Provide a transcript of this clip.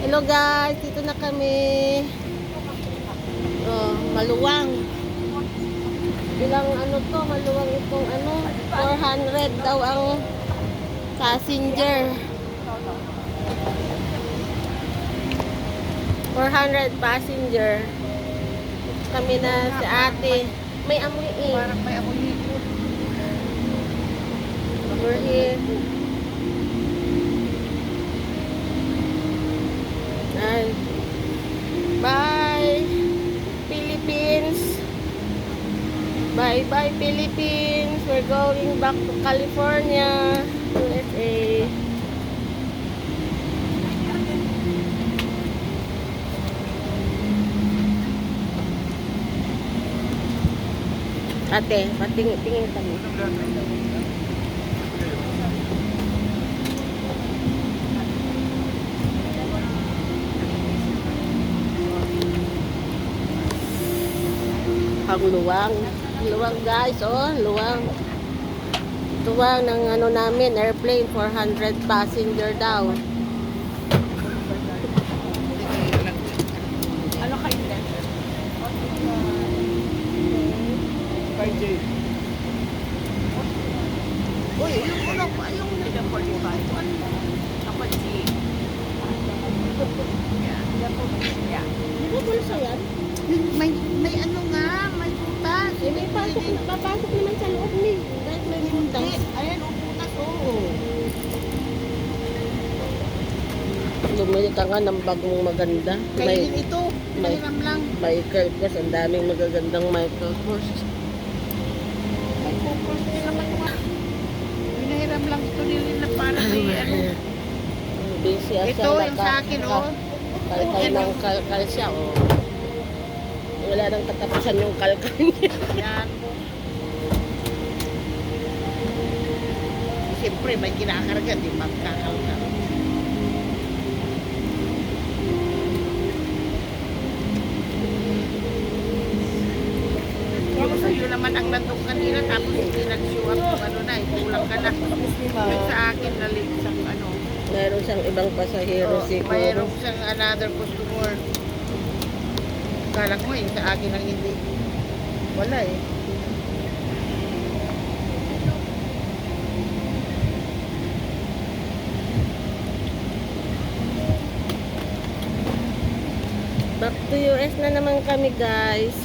Hello guys, dito na kami. Oh, maluwang. Bilang ano to, maluwang itong ano, 400 daw ang passenger. 400 passenger. Kami na si ate. May amoy eh. Parang may amoy dito. We're here. Ay. Bye, Philippines. Bye bye, Philippines. We're going back to California, USA. Ate, patingin kami. Ang luwang. Luwang guys, oh, luwang. Luwang ng ano namin, airplane, 400 passenger daw. Ano kayo din? 5J. Uy, yung unang pa, yung nila 45. Ako G. Yeah. Di ba bulsa yan? May ano nga, may butas. Eh, may pasok, papasok naman sa loob ni. Kahit may butas. Ayan, ang butas, oo. Bumili ka nga ng bagong maganda. Kainin ito, may- pinahiram lang. Michael Kors, ang daming magagandang Michael Kors. May pupos din naman nga. Pinahiram lang ito nila para may ano. Busy siya. Ito yung sa akin, oh. Kalkal ng kalkal siya, oh. Wala nang katapusan yung kalkal niya. Yan. Siyempre, may kinakarga, di magkakalkal. Yung sa'yo naman ang nandun kanina, tapos hindi nag-show up kung ano na, kulang ka na. Yung sa akin na late sa ano. Mayroon siyang ibang pasahero siguro. Mayroon siyang another customer. Kala ko yung sa akin ang hindi. Wala eh. Back to US na naman kami guys.